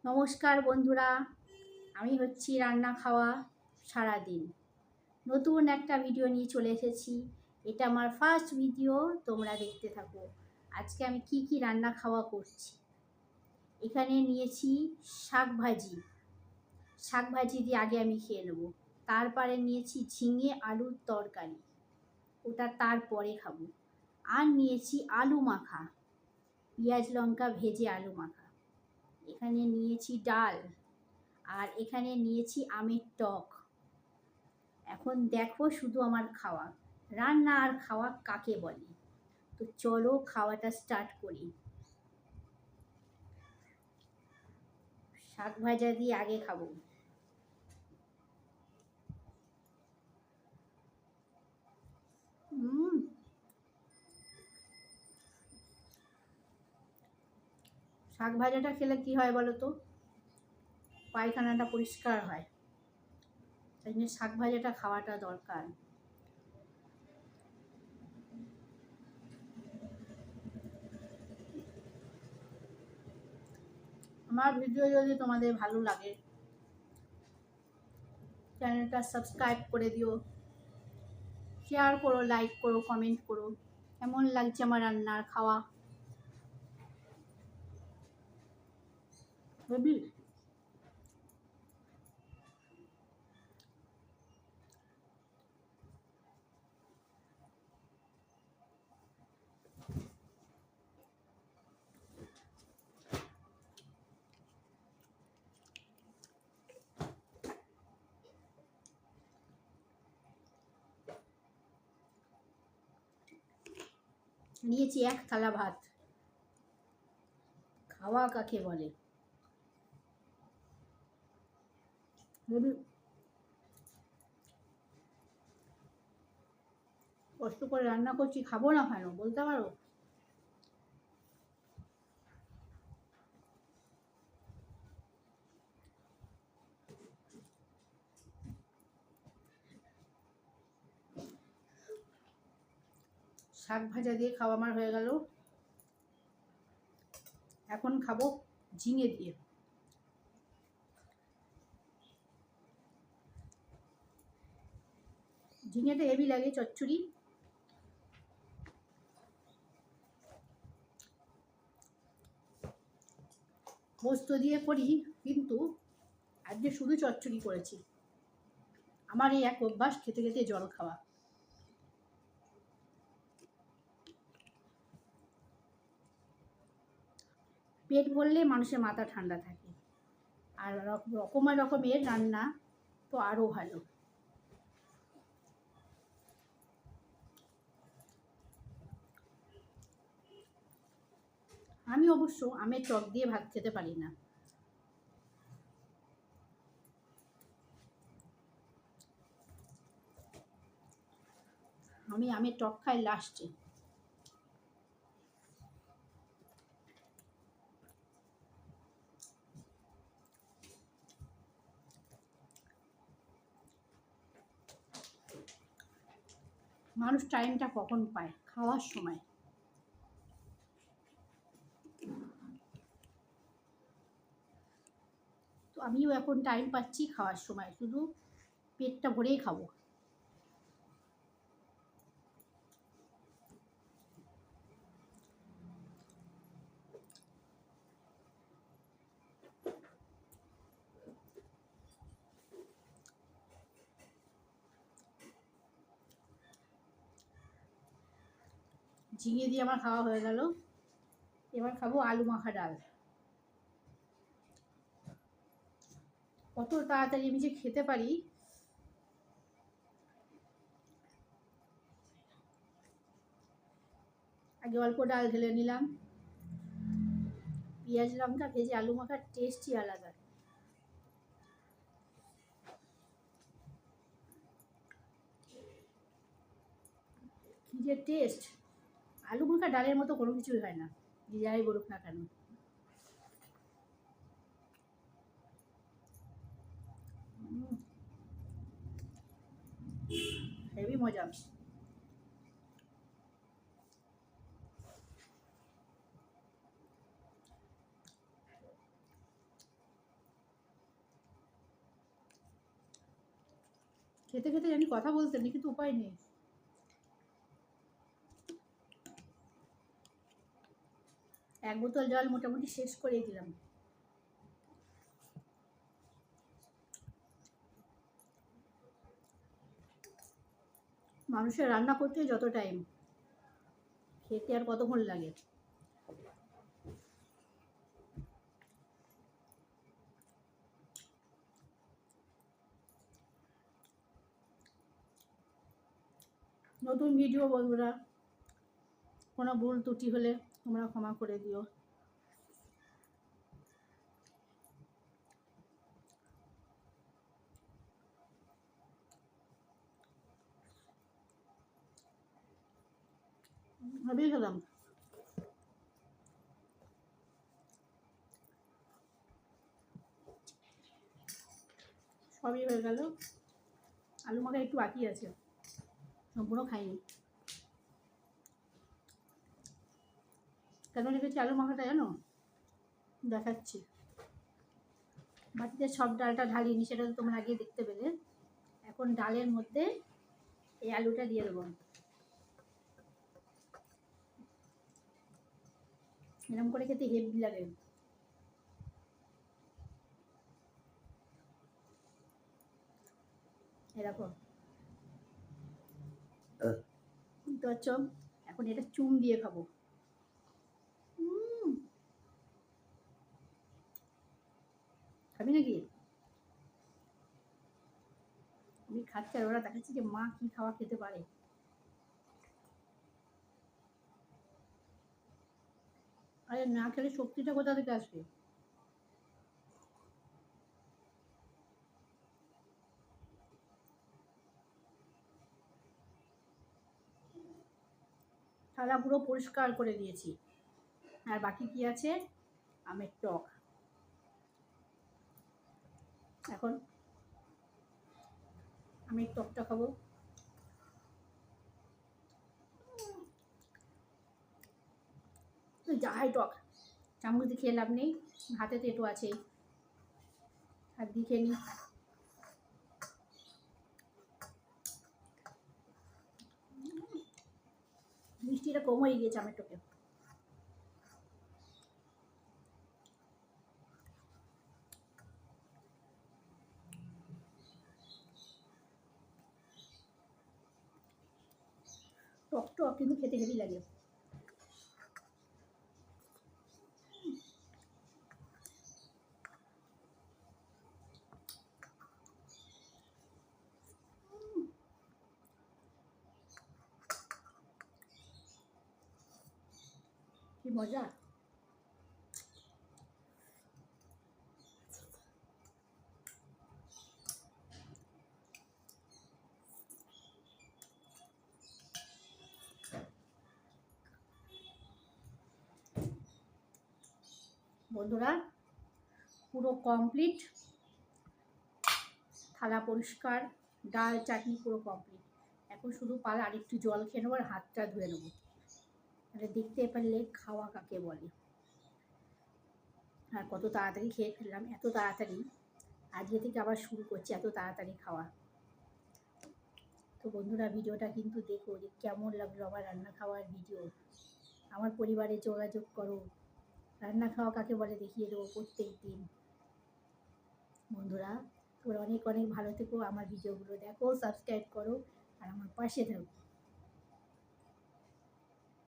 নমস্কার বন্ধুরা, আমি হচ্ছি রান্না খাওয়া সারাদিন। নতুন একটা ভিডিও নিয়ে চলে এসেছি। এটা আমার ফার্স্ট ভিডিও, তোমরা দেখতে থাকো। আজকে আমি কি কি রান্না খাওয়া করছি। এখানে নিয়েছি শাক ভাজি। শাক ভাজি দিয়ে আগে আমি খেয়ে নেবো। তারপরে নিয়েছি ঝিঙে আলুর তরকারি, ওটা তারপরে খাবো। আর নিয়েছি আলু মাখা, পেঁয়াজ লঙ্কা ভেজে আলু মাখা। এখানে নিয়েছি ডাল, আর এখানে নিয়েছি আমের টক। এখন দেখো শুধু আমার খাওয়া, রান্না আর খাওয়া কাকে বলে। তো চলো খাওয়াটা স্টার্ট করি। শাক ভাজা দিয়ে আগে খাবো। শাক ভাজাটা খেলে কি হয় বলো তো? পায়খানাটা পরিষ্কার হয়, তাই জন্য শাক ভাজাটা খাওয়াটা দরকার। আমার ভিডিও যদি তোমাদের ভালো লাগে, চ্যানেলটা সাবস্ক্রাইব করে দিও, শেয়ার করো, লাইক করো, কমেন্ট করো। কেমন লাগছে আমার রান্নার খাওয়া বুঝলি? নিয়েছি এক থালা ভাত। খাওয়া কাকে বলে? কষ্ট করে রান্না করছি, খাবো না কেন বলতে পারো? শাক ভাজা দিয়ে খাওয়া আমার হয়ে গেল। এখন খাবো ঝিঙে দিয়ে। ঝিঙেটা হেভি লাগে চচ্চড়ি। পোস্ত দিয়ে করি, কিন্তু আজকে শুধু চচ্চড়ি করেছি। আমার এই এক অভ্যাস, খেতে খেতে জল খাওয়া। পেট ভরলে মানুষের মাথা ঠান্ডা থাকে, আর রকমের রকমের রান্না তো আরও ভালো। আমি অবশ্য আমের টক দিয়ে ভাত খেতে পারি না। আমি আমের টক খাই লাস্টে। মানুষ টাইমটা কখন পায়? খাওয়ার সময়। তো আমিও এখন টাইম পাচ্ছি খাওয়ার সময়, শুধু পেটটা ভরেই খাবো। ঝিঙে দিয়ে আমার খাওয়া হয়ে গেল। এবার খাবো আলু মাখা ডাল। কত তাড়াতাড়ি আমি যে খেতে পারি। আগে অল্প ডাল ঢেলে নিলাম। পেঁয়াজ লঙ্কা ভেজে আলু মাখার টেস্টই আলাদা। কি যে টেস্ট! আলু মাখা ডালের মতো কোনো কিছুই হয় না, যে যাই বলুক না কেন। হেভি মজা। খেতে খেতে জানি কথা বলতে নেই, কিন্তু উপায় নেই। এক বোতল জল মোটামুটি শেষ করে দিলাম। মানুষের রান্না করতে যত টাইম, খেতে আর কতক্ষণ লাগে। নতুন ভিডিও বন্ধুরা, কোনো ভুল ত্রুটি হলে তোমরা ক্ষমা করে দিও। ভাবেই খেলাম। সবই হয়ে গেল, আলু মাখা একটু বাকি আছে, সম্পূর্ণ খাইনি। কেন রেখেছি আলু মাখাটা জানো? দেখাচ্ছি। বাটিতে সব ডালটা ঢালিনি, সেটা তো তোমরা আগে দেখতে পেলে। এখন ডালের মধ্যে এই আলুটা দিয়ে দেবো। এরকম করে খেতে হেভি লাগে। এরকম তো হচ্ছে, এখন এটা চুন দিয়ে খাবো। খাবি নাকি? আমি খাচ্ছি আর ওরা দেখাচ্ছি যে মা কি খাওয়া খেতে পারে। আরে না খেলে শক্তিটা কোথা থেকে আসবে? থালা পুরো পরিষ্কার করে দিয়েছি। আর বাকি কি আছে? আমের টক। এখন আমের টকটা খাবো। যাহাই টক, চামচ দিয়ে খেয়ে লাভ নেই, হাতে তো একটু আছেই, হাত দিয়ে খেয়ে নিই। মিষ্টিটা কম হয়ে গিয়েছে আমের টকে। টক টক কিন্তু খেতে হেভি লাগে। কি মজা। বন্ধুরা পুরো কমপ্লিট, থালা পরিষ্কার, ডাল চাটনি পুরো কমপ্লিট। এখন শুধু পালা আরেকটু জল খেয়ে নেবো আর হাতটা ধুয়ে নেবো। তাহলে দেখতে পারলে খাওয়া কাকে বলে। আর কত তাড়াতাড়ি খেয়ে ফেললাম, এত তাড়াতাড়ি। আজকে থেকে আবার শুরু করছি এত তাড়াতাড়ি খাওয়া। তো বন্ধুরা ভিডিওটা কিন্তু দেখো যে কেমন লাগলো আমার রান্না খাওয়ার ভিডিও। আমার পরিবারে যোগাযোগ করো, রান্না খাওয়া কাকে বলে দেখিয়ে দেবো প্রত্যেক দিন। বন্ধুরা তোমরা অনেক অনেক ভালো থেকো, আমার ভিডিওগুলো দেখো, সাবস্ক্রাইব করো আর আমার পাশে থাকো।